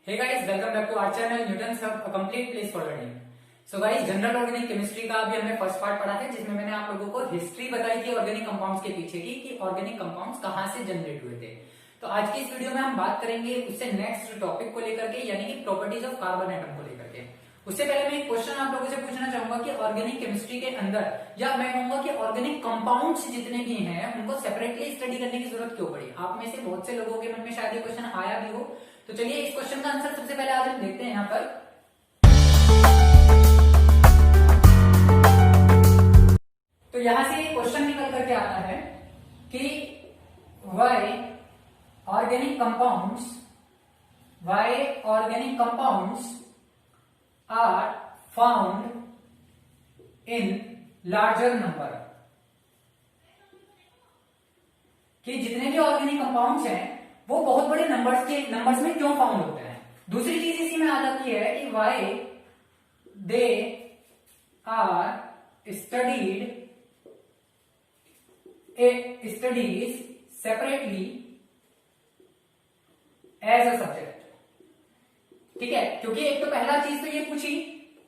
Hey guys, welcome back to our channel Newton's Hub, a complete place for learning. So guys, general organic chemistry का अभी हमने first part पढ़ा है जिसमें मैंने आप लोगों को हिस्ट्री बताई थी ऑर्गेनिक कंपाउंड्स के पीछे की कि ऑर्गेनिक कंपाउंड्स कहां से जनरेट हुए थे। तो आज की इस वीडियो में हम बात करेंगे उससे नेक्स्ट टॉपिक को लेकर के यानी कि प्रॉपर्टीज ऑफ कार्बन एटम को लेकर के। उससे पहले मैं एक क्वेश्चन आप लोगों से पूछना चाहूंगा कि ऑर्गेनिक केमिस्ट्री के अंदर या मैं कहूंगा कि ऑर्गेनिक कंपाउंड्स जितने भी हैं उनको सेपरेटली स्टडी करने की जरूरत क्यों पड़ी। आप में से बहुत से लोगों के मन में शायद ये क्वेश्चन आया भी हो। तो चलिए इस क्वेश्चन का आंसर सबसे पहले आज हम देखते हैं यहाँ पर। तो यहां से क्वेश्चन निकल करके आता है कि why organic compounds are found in larger number. कि जितने भी ऑर्गेनिक कंपाउंड्स हैं वो बहुत बड़े नंबर्स में क्यों फाउंड होते हैं। दूसरी चीज इसी में आ जाती है कि why they are studies separately as a subject. ठीक है, क्योंकि एक तो पहला चीज तो ये पूछी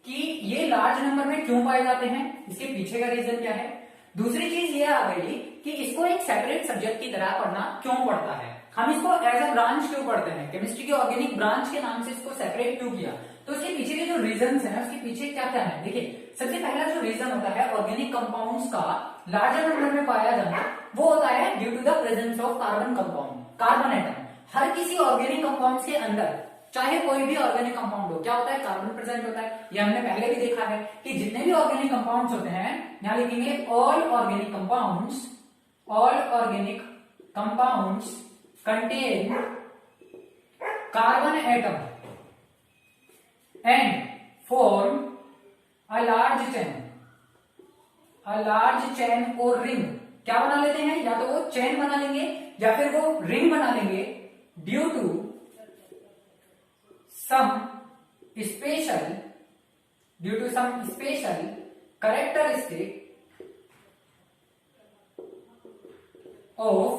कि ये लार्ज नंबर में क्यों पाए जाते हैं, इसके पीछे का रीजन क्या है। दूसरी चीज ये आ गई कि इसको एक सेपरेट सब्जेक्ट की तरह पढ़ना क्यों पड़ता है, हम इसको एज अ ब्रांच क्यों पढ़ते हैं, केमिस्ट्री के ऑर्गेनिक ब्रांच के नाम से इसको सेपरेट क्यों किया। तो इसके पीछे के जो रीजन है उसके पीछे क्या क्या है। देखिए, सबसे पहला जो रीजन होता है ऑर्गेनिक कंपाउंड्स का लार्जर नंबर में पाया जाना, वो होता है due to the presence of carbon atom. हर किसी ऑर्गेनिक कंपाउंड्स के अंदर चाहे कोई भी ऑर्गेनिक कंपाउंड हो, क्या होता है, कार्बन प्रेजेंट होता है। ये हमने पहले भी देखा है कि जितने भी ऑर्गेनिक कंपाउंड्स होते हैं, यहां लिखेंगे all organic compounds contain carbon atom and form a large chain और रिंग। क्या बना लेते हैं, या तो वो चेन बना लेंगे या फिर वो रिंग बना लेंगे due to some special characteristic of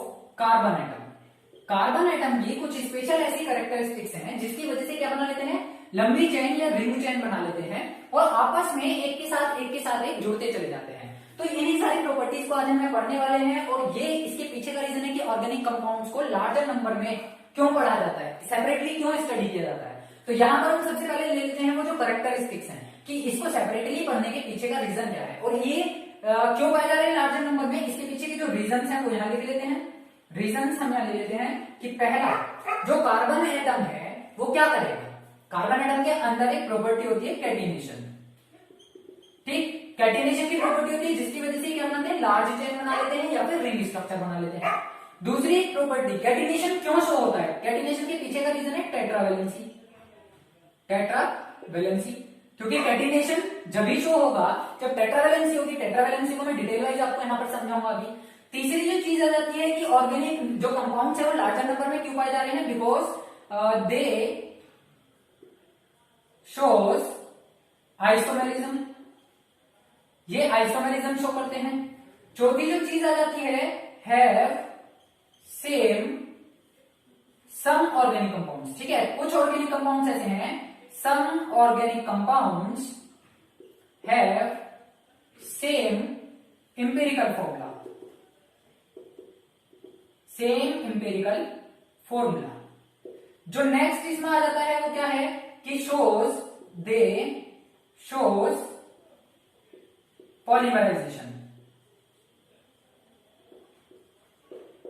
carbon atom की कुछ स्पेशल ऐसी कैरेक्टरिस्टिक्स हैं जिसकी वजह से क्या बना लेते हैं, लंबी चेन या रिंग चेन बना लेते हैं और आपस में एक के साथ एक जुड़ते चले जाते हैं। तो यही सारी प्रॉपर्टीज को आज हम पढ़ने वाले हैं और ये इसके पीछे का रीजन है कि ऑर्गेनिक कंपाउंड्स को लार्जर नंबर में क्यों पढ़ा जाता है, सेपरेटली क्यों स्टडी किया जाता है। तो यहां पर हम सबसे पहले ले लेते हैं वो जो कैरेक्टरिस्टिक्स हैं कि इसको सेपरेटली पढ़ने के पीछे का रीजन क्या है और ये क्यों पाए जा रहे हैं लार्जर नंबर में। इसके पीछे के जो रीजंस हैं वो यहां लिख लेते हैं। रीजंस हम यहां ले लेते हैं कि पहला जो कार्बन एटम है वो क्या करेगा, कार्बन एटम के अंदर एक प्रॉपर्टी होती है कैटिनेशन। ठीक, कैटिनेशन की प्रॉपर्टी होती है जिसकी वजह से क्या बनाते हैं, लार्ज चेन बना लेते हैं या फिर रिंग स्ट्रक्चर बना लेते हैं। दूसरी प्रॉपर्टी, कैटिनेशन क्यों शो होता है, कैटिनेशन के पीछे का रीजन है टेट्रावैलेंसी, क्योंकि कैटिनेशन जब भी शो होगा जब टेट्रावैलेंसी होगी। टेट्रावैलेंसी को मैं डिटेल वाइज आपको यहां पर समझाऊंगा अभी। तीसरी जो चीज आ जाती है कि ऑर्गेनिक जो कंपाउंड्स है वो लार्जर नंबर में क्यों पाए जा रहे हैं, बिकॉज दे शोज आइसोमेरिज्म, ये आइसोमेरिज्म शो करते हैं। चौथी जो चीज आ जाती है have same some organic compounds. ठीक है, कुछ ऑर्गेनिक कंपाउंड्स ऐसे हैं, some organic compounds have same empirical formula. जो नेक्स्ट इसमें आ जाता है वो क्या है कि शोज पॉलीमराइजेशन।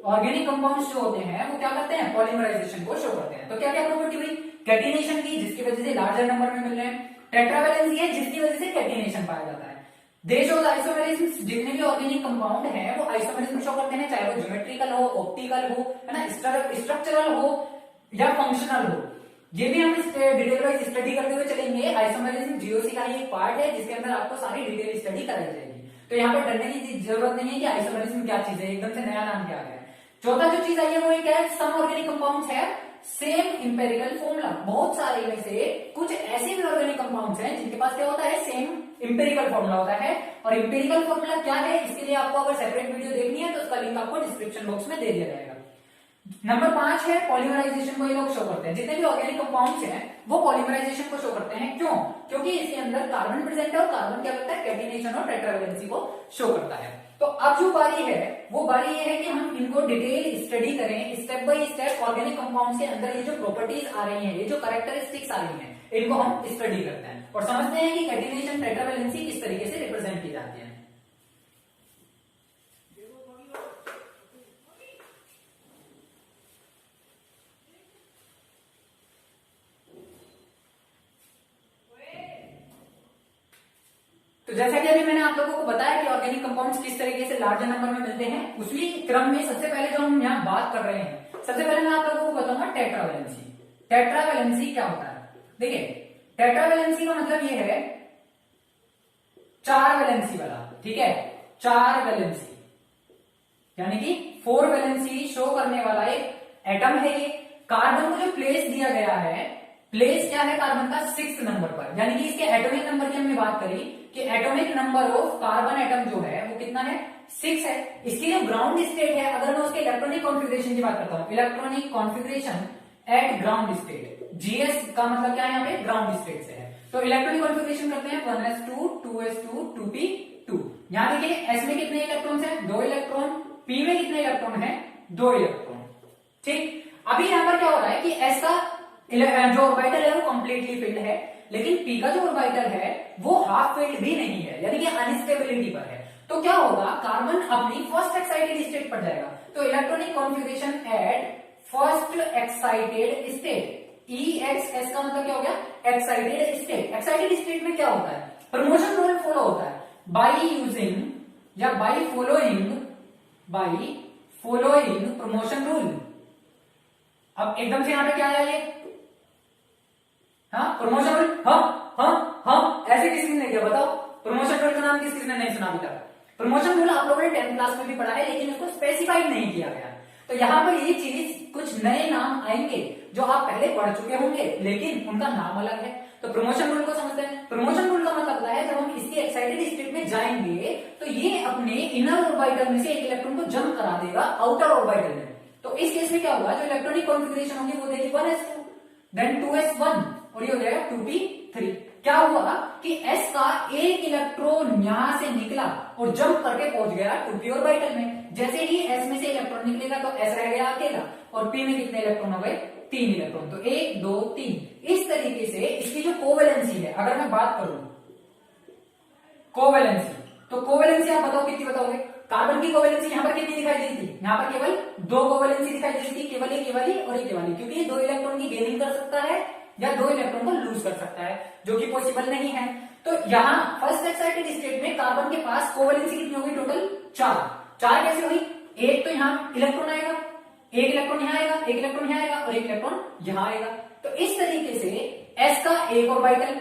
ऑर्गेनिक कंपाउंड्स जो होते हैं वो क्या करते हैं, पॉलीमराइजेशन को शो करते हैं। तो क्या क्या प्रॉपर्टी हुई, कैटिनेशन की जिसकी वजह से लार्जर नंबर में मिल रहे हैं, टेट्रावैलेंसी है जिसकी वजह से कैटिनेशन पाया जाता है, दे शोज आइसोमेरिज्म, जितने भी ऑर्गेनिक कंपाउंड हैं वो आइसोमेरिज्म शो करते हैं, चाहे वो ज्योमेट्रिकल हो, ऑप्टिकल हो, है ना, स्ट्रक्चरल हो या फंक्शनल हो। ये भी हम इस डिटेल वाइज स्टडी करते हुए चलेंगे। आइसोमेरिज्म जीओसी का ही एक पार्ट है जिसके अंदर आपको सारी डिटेल स्टडी कराई जाएगी। तो यहाँ पर डरने की जरूरत नहीं है कि आइसोमेरिज्म क्या चीज है, एकदम से नया नाम क्या है। चौथा जो चीज आई है वो क्या है, सम ऑर्गेनिक कंपाउंड्स है सेम इंपेरिकल फॉर्मूला। बहुत सारे में से कुछ ऐसे भी ऑर्गेनिक कंपाउंड्स हैं जिनके पास क्या होता है, सेम इंपेरिकल फॉर्मूला होता है। और इंपेरिकल फॉर्मूला क्या है, इसके लिए आपको अगर सेपरेट वीडियो देखनी है तो उसका लिंक आपको डिस्क्रिप्शन बॉक्स में दे दिया जाएगा। नंबर 5 है पॉलीमराइजेशन को ये लोग शो करते हैं। जितने भी ऑर्गेनिक कंपाउंड्स हैं वो पॉलीमराइजेशन को शो करते हैं। क्यों? क्योंकि इसके अंदर कार्बन प्रेजेंट है और कार्बन क्या करता है, कैटिनेशन और टेट्रावैलेंसी को शो करता है। तो अब जो बारी है वो बारी ये है कि हम इनको डिटेल स्टडी करें, step by step organic compounds के अंदर ये जो प्रॉपर्टीज आ रही हैं, ये जो कैरेक्टरिस्टिक्स आ रही हैं, इनको हम स्टडी करते हैं और समझते हैं कि कैटिनेशन टेट्रावैलेंसी किस तरीके से रिप्रेजेंट की जाती है। तो जैसा कि अभी मैंने आप लोगों को बताया कि ऑर्गेनिक कंपाउंड्स किस तरीके से लार्जर नंबर में मिलते हैं, उसी क्रम में सबसे पहले जो हम यहाँ बात कर रहे हैं, सबसे पहले मैं आप लोगों को बताऊंगा टेट्रावैलेंसी। टेट्रावैलेंसी क्या होता है? देखिए, टेट्रावैलेंसी का मतलब ये है 4 वैलेंसी वाला, ठीक है, 4 वैलेंसी यानी कि 4 वैलेंसी शो करने वाला एक एटम है ये। कार्बन को जो प्लेस दिया गया है, प्लेस क्या है कार्बन का 6 नंबर पर, यानी कि इसके एटॉमिक नंबर की हमने बात करी कि atomic number of carbon atom जो है वो कितना है, 6 है। इसकी जो ग्राउंड स्टेट है, अगर मैं उसके इलेक्ट्रॉनिक कॉन्फ़िगरेशन की बात करता हूं, electronic configuration eight ground state, GS का मतलब क्या है यहाँ पे, ग्राउंड स्टेट से है। तो इलेक्ट्रॉनिक कॉन्फ़िगरेशन करते हैं 1s2 2s2 2p2। यहां देखिए एस में कितने इलेक्ट्रॉन्स हैं, 2 इलेक्ट्रॉन, पी में कितने इलेक्ट्रॉन है, 2 इलेक्ट्रॉन। ठीक, अभी यहां पर क्या हो रहा है कि एस का जो ऑर्बिटल है वो कंप्लीटली फिल्ड है, लेकिन पी का जो ऑर्बिटल है वो हाफ फिल्ड भी नहीं है, यानी कि अनस्टेबिलिटी पर है। तो क्या होगा, कार्बन अपनी फर्स्ट एक्साइटेड स्टेट पर जाएगा। तो electronic configuration at first excited state, EXS का मतलब क्या हो गया, एक्साइटेड स्टेट। एक्साइटेड स्टेट में क्या होता है, प्रमोशन रूल फॉलो होता है बाई यूजिंग या बाई फॉलोइंग प्रमोशन रूल। अब एकदम से यहां पे क्या आया ये, हाँ प्रमोशन रूल, हाँ ऐसे किसी ने नहीं किया, बताओ प्रमोशन रूल का नाम किसी ने नहीं सुना अभी तक। प्रमोशन रूल आप लोगों ने 10th क्लास में भी पढ़ा है, लेकिन उसको स्पेसिफाइड नहीं किया गया। तो यहाँ पर ये चीज कुछ नए नाम आएंगे जो आप पहले पढ़ चुके होंगे, लेकिन उनका नाम अलग है। तो प्रमोशन रूल को समझते हैं। प्रमोशन रूल का मतलब है जब हम इसकी एक्साइटेड स्टेट में जाएंगे तो ये अपने इनर ऑर्बिटल में से एक इलेक्ट्रॉन को जंप करा देगा आउटर ऑर्बिटल में। तो इस केस में क्या होगा, जो इलेक्ट्रॉनिक कॉन्फ़िगरेशन होगी वो देगी 1s2 देन 2s1 और ये हो जाएगा 2p3। क्या हुआ कि s का एक इलेक्ट्रॉन यहां से निकला और जंप करके पहुंच गया 2p ऑर्बिटल में। जैसे ही s में से इलेक्ट्रॉन निकलेगा तो s रह गया अकेला और p में कितने इलेक्ट्रॉन हो गए, 3 इलेक्ट्रॉन। तो 1 2 3 इस तरीके से इसकी जो कोवैलेंसी है, अगर मैं बात करूं कोवैलेंसी, तो कोवैलेंसी आप बताओ कितनी बताओगे। कार्बन की कोवैलेंसी यहां पर कितनी दिखाई दी थी, यहां पर केवल 2 कोवैलेंसी दिखाई दी थी, केवल एक ये वाली और एक ये वाली, क्योंकि ये 2 इलेक्ट्रॉन की गेनिंग कर सकता है या 2 इलेक्ट्रॉन को लूज कर सकता है, जो कि पॉसिबल नहीं है। तो यहां फर्स्ट एक्साइटेड स्टेट में कार्बन के पास कोवैलेंसी कितनी होगी, टोटल 4 कैसे हुई, एक तो यहां इलेक्ट्रॉन आएगा, एक इलेक्ट्रॉन यहां आएगा, एक इलेक्ट्रॉन यहां आएगा और एक इलेक्ट्रॉन यहां आएगा। तो इस तरीके से एस का एक ऑर्बिटल,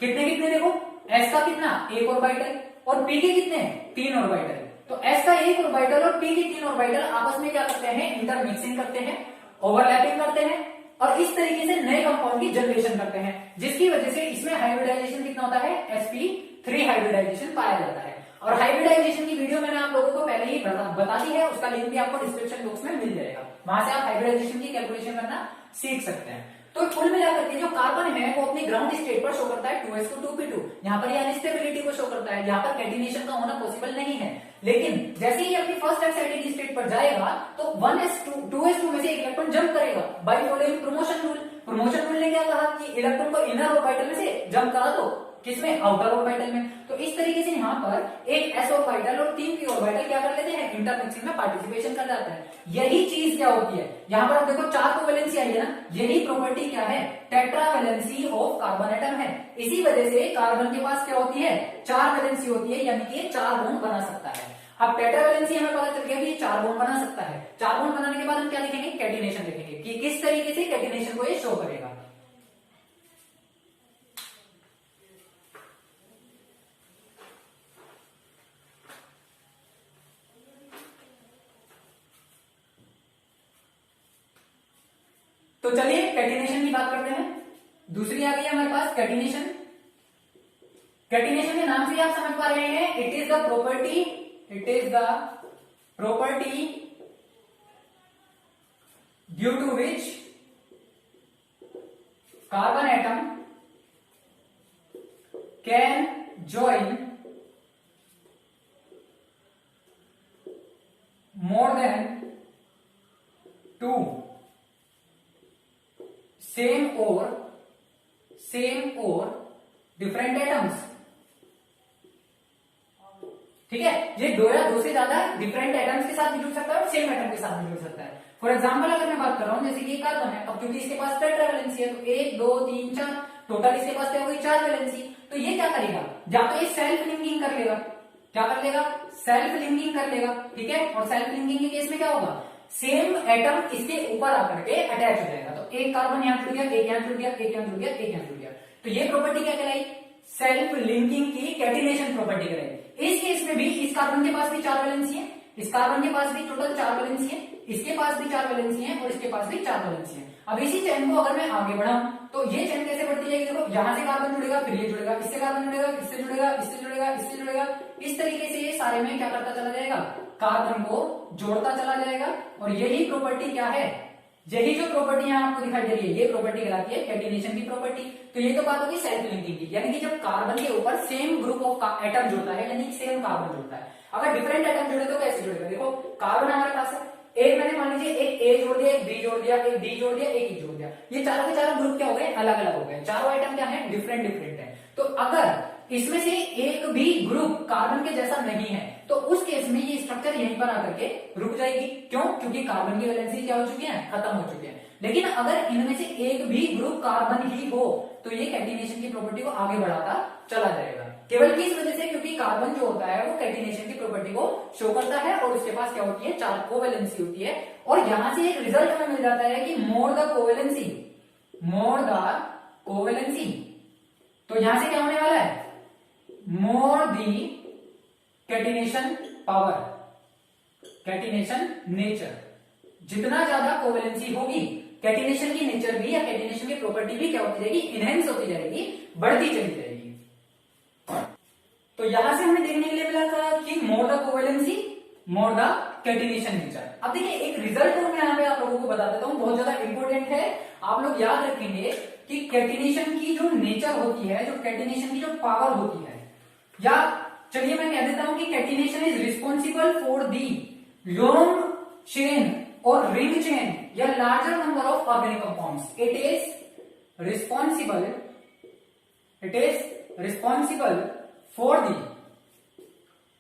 कितने कितने देखो, एस का कितना एक ऑर्बिटल और पी के कितने 3 ऑर्बिटल। तो एस का एक ऑर्बिटल और पी के 3 ऑर्बिटल आपस में क्या करते हैं, इंटरमिक्सिंग करते हैं, ओवरलैपिंग करते हैं और इस तरीके से नए कंपाउंड की जनरेशन करते हैं, जिसकी वजह से इसमें हाइब्रिडाइजेशन कितना होता है, sp3 हाइब्रिडाइजेशन पाया जाता है। और हाइब्रिडाइजेशन की वीडियो मैंने आप लोगों को पहले ही बता दी है, उसका लिंक भी आपको डिस्क्रिप्शन बॉक्स में मिल जाएगा, वहां से आप हाइब्रिडाइजेशन की कैलकुलेशन करना सीख सकते हैं। तो कुल मिलाकर के जो कार्बन है वो अपनी ग्राउंड स्टेट पर शो करता है 2s2 2p2। यहाँ पर ये अनस्टेबिलिटी को शो करता है, यहाँ पर कैटिनेशन का होना पॉसिबल नहीं है। लेकिन जैसे ही अपनी फर्स्ट एक्साइटेड स्टेट पर जाएगा तो 1s2 2s2 में से एक इलेक्ट्रॉन जंप करेगा by following promotion rule. Promotion rule ने क्या कहा कि इलेक्ट्रॉन को इनर ऑर्बिटल में से जंप करा दो, किसमें, आउटर ऑर्बिटल में। तो इस तरीके से यहाँ पर एक s ऑर्बिटल और 3 p ऑर्बिटल क्या कर लेते हैं, इंटरमिक्सिंग में पार्टिसिपेशन कर जाता है। यही चीज क्या होती है, यहाँ पर आप देखो 4 कोवैलेंसी आई है ना, यही प्रॉपर्टी क्या है, टेट्रावैलेंसी ऑफ कार्बन एटम है। इसी वजह से कार्बन के पास क्या होती है, 4 वैलेंसी होती है, यानी कि 4 बॉन्ड बना सकता है। अब टेट्रावैलेंसी हमें पता चल गया कि 4 बॉन्ड बना सकता है। 4 बॉन्ड बनाने के बाद हम क्या देखेंगे, कैटिनेशन देखेंगे कि किस तरीके से कैटिनेशन को ये शो करेगा। तो चलिए कैटिनेशन की बात करते हैं। दूसरी आ गई है हमारे पास कैटिनेशन। कैटिनेशन के नाम से आप समझ पा रहे हैं, it is the property due to which carbon atom can join more than two same or different atoms। ठीक है, ये दो या दो से ज्यादा डिफरेंट एटम्स के साथ भी जुड़ सकता है और सेम एटम के साथ भी जुड़ सकता है। फॉर एग्जांपल अगर मैं बात कर रहा हूं, जैसे कि कार्बन है, अब क्योंकि इसके पास टेट्रावैलेंसी है तो 1 2 3 4 टोटल इसके पास क्या होगी 4 वैलेंसी। तो ये क्या करेगा, या तो ये सेल्फ लिंकिंग कर लेगा, क्या कर लेगा, सेल्फ लिंकिंग कर लेगा। ठीक है, और सेल्फ लिंकिंग के केस में क्या होगा, सेम एटम इसके ऊपर आकर के अटैच हो जाएगा। तो एक कार्बन यहां जुड़ गया, एक यहां जुड़ गया, एक यहां जुड़ गया, एक यहां जुड़ गया। तो ये प्रॉपर्टी क्या कहलाई, सेल्फ लिंकिंग की कैटिनेशन प्रॉपर्टी कहलाई। इस केस में भी इस कार्बन के पास भी 4 वैलेंसी है, इस कार्बन के पास भी टोटल 4 वैलेंसी है, इसके पास भी 4 वैलेंसी है और इसके पास भी 4 वैलेंसी है। अब इसी चेन को अगर मैं आगे बढ़ाऊं तो ये चेन कैसे बढ़ती जाएगी, देखो यहां से कार्बन जुड़ेगा, फिर ये जुड़ेगा, इससे कार्बन जुड़ेगा, इससे जुड़ेगा, इससे जुड़ेगा, इससे जुड़ेगा। इस तरीके से ये सारे में क्या करता चला जाएगा, कार्बन को जोड़ता चला जाएगा। और यही प्रॉपर्टी क्या है, यही जो प्रॉपर्टी यहां आपको दिखाई दे रही है, ये प्रॉपर्टी कहलाती है कैटिनेशन की प्रॉपर्टी। तो ये तो बात होगी सेल्फ लिंकिंग की, यानी कि जब कार्बन के ऊपर सेम ग्रुप ऑफ एटम जुड़ता है, यानी सेम कार्बन जुड़ता है। अगर डिफरेंट एटम जुड़े तो कैसे जुड़ेगा, देखो कार्बन हमारे पास है, एक मैंने मान लीजिए एक ए जोड़ दिया, एक बी जोड़ दिया, एक डी जोड़ दिया, एक ई जोड़ दिया, ये चारों के चारों ग्रुप क्या हो गए, अलग अलग हो गए। चारों आइटम क्या है, डिफरेंट डिफरेंट है। तो अगर इसमें से एक भी ग्रुप कार्बन के जैसा नहीं है तो उस केस में ये स्ट्रक्चर यहीं पर आकर के रुक जाएगी। क्यों, क्योंकि कार्बन की वैलेंसी क्या हो चुकी है, खत्म हो चुकी है। लेकिन अगर इनमें से एक भी ग्रुप कार्बन ही हो तो ये कैटिनेशन की प्रॉपर्टी को आगे बढ़ाता चला जाएगा। केवल किस वजह से, क्योंकि कार्बन जो होता है वो कैटिनेशन की प्रॉपर्टी को शो करता है और उसके पास क्या होती है, 4 कोवैलेंसी होती है। और यहां से एक रिजल्ट हमें मिल जाता है कि more the covalency, more the covalency. तो यहां से क्या होने वाला है, मोर दी कैटिनेशन पावर, कैटिनेशन नेचर। जितना ज्यादा कोवैलेंसी होगी, कैटिनेशन की नेचर भी या कैटिनेशन की प्रॉपर्टी भी क्या होती जाएगी, इनहेंस होती जाएगी, बढ़ती चली जाएगी। तो यहां से हमें देखने के लिए मिला था कि more the covalency more the catenation nature. अब देखिए एक रिजल्ट और मैं यहां पे आप लोगों को बता देता हूं, बहुत ज्यादा इंपॉर्टेंट है। आप लोग याद रखेंगे कि कैटिनेशन की जो नेचर होती है, जो कैटिनेशन की जो पावर होती है, या चलिए मैं कह देता हूं कि catenation is responsible for the long chain और रिंग चेन या larger number of organic compounds. It is responsible for the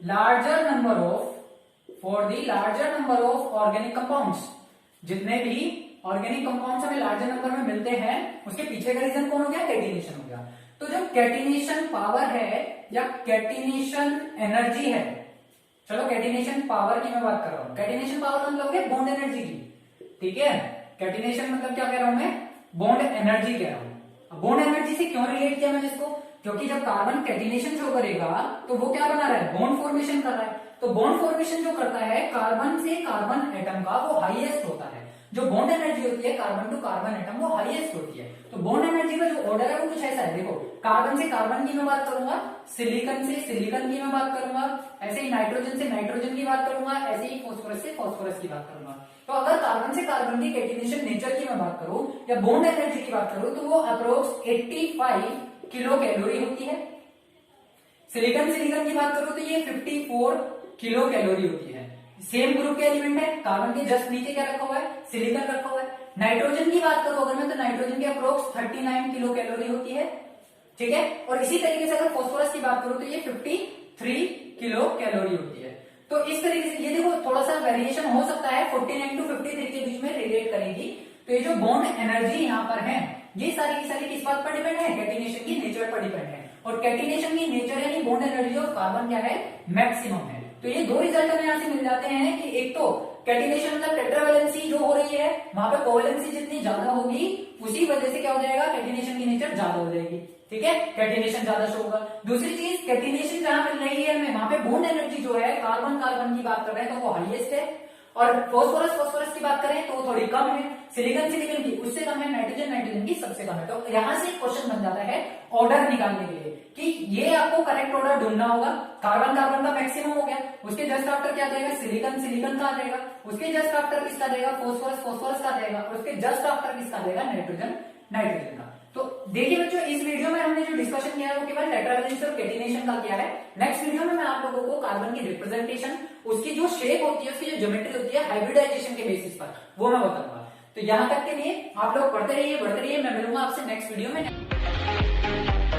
larger number of organic compounds. जितने भी ऑर्गेनिक कंपाउंड्स हमें लार्जर नंबर में मिलते हैं उसके पीछे का रीजन कौन हो गया, कैटिनेशन हो गया। तो जो कैटिनेशन पावर है या कैटिनेशन एनर्जी है, चलो कैटिनेशन पावर की मैं बात कर रहा हूं, कैटिनेशन पावर मतलब है बॉन्ड एनर्जी की। ठीक है, कैटिनेशन मतलब क्या कह रहा हूं मैं, बॉन्ड एनर्जी कह रहा हूं। बॉन्ड एनर्जी से क्यों रिलेट किया मैंने इसको, क्योंकि जब कार्बन कैटिनेशन शो करेगा तो वो क्या बना रहा है, बॉन्ड फॉर्मेशन कर रहा है। तो बॉन्ड फॉर्मेशन जो करता है कार्बन से कार्बन एटम का, वो हाईएस्ट होता है। जो बॉन्ड एनर्जी होती है कार्बन टू कार्बन एटम, वो हाईएस्ट होती है। तो बॉन्ड एनर्जी का जो ऑर्डर है वो कुछ ऐसा है, देखो कार्बन से कार्बन की मैं बात करूंगा, सिलिकॉन से सिलिकॉन की मैं बात करूंगा, ऐसे ही नाइट्रोजन से नाइट्रोजन की बात करूंगा, ऐसे ही फॉस्फोरस से फॉस्फोरस की बात करूंगा। तो अगर कार्बन से कार्बन की कैटिनेशन नेचर की मैं बात करूं या बॉन्ड एनर्जी की बात करूं तो वो अप्रोक्स 85 किलो कैलोरी होती है। सिलिकॉन की बात करूं तो ये 54 किलो कैलोरी होती है। सेम ग्रुप के एलिमेंट है, कार्बन के जस्ट नीचे क्या रखा हुआ है, सिलिकॉन रखा हुआ है। नाइट्रोजन की बात करूं अगर मैं तो नाइट्रोजन की अप्रोक्स 39 किलो कैलोरी होती है। ठीक है, और इसी तरीके से अगर फॉस्फोरस की बात करूं तो ये 53 किलो कैलोरी होती है। तो इस तरीके से ये देखो थोड़ा सा वेरिएशन हो सकता है, 49 टू 53 के बीच में रिलेट करेगी। तो ये जो बॉन्ड एनर्जी यहाँ पर है ये सारी की सारी किस बात पर डिपेंड है, कैटिनेशन की नेचर पर डिपेंड है। और कैटिनेशन की नेचर यानी बॉन्ड एनर्जी ऑफ कार्बन क्या है, मैक्सिमम है। तो ये दो रिजल्ट हमें यहाँ से मिल जाते हैं कि एक तो कैटिनेशन मतलब टेट्रावैलेंसी जो हो रही है वहां पे कोवैलेंसी जितनी ज्यादा होगी उसी वजह से क्या हो जाएगा, कैटिनेशन की नेचर ज्यादा हो जाएगी। ठीक है, कैटिनेशन ज्यादा शो होगा। दूसरी चीज, कैटिनेशन जहां मिल रही है हमें वहां पे बॉन्ड एनर्जी जो है कार्बन कार्बन की बात कर रहे हैं तो वो हाईएस्ट है। और फॉस्फोरस की बात करें तो थोड़ी कम है, सिलिकॉन की उससे कम है, नाइट्रोजन की सबसे कम है। तो यहाँ से क्वेश्चन बन जाता है ऑर्डर निकालने के लिए कि ये आपको करेक्ट ऑर्डर ढूंढना होगा। कार्बन का मैक्सिमम हो गया, उसके जस्ट आफ्टर क्या देगा, सिलिकॉन का देगा, उसके जस्ट आफ्टर किसका देगा, फॉस्फोरस का देगा, और उसके जस्ट आफ्टर किसका देगा, नाइट्रोजन का। तो देखिए बच्चों, इस वीडियो में हमने जो डिस्कशन किया है वो केवल टेट्रावेलेंसी और कैटिनेशन का किया है। नेक्स्ट वीडियो में मैं आप लोगों को कार्बन की रिप्रेजेंटेशन, उसकी जो शेप होती है, उसकी जो ज्योमेट्री होती है हाइब्रिडाइजेशन के बेसिस पर, वो मैं बताऊंगा। तो यहां तक के लिए आप लोग पढ़ते रहिए, बढ़ते रहिए। मैं मिलूंगा आपसे नेक्स्ट वीडियो में।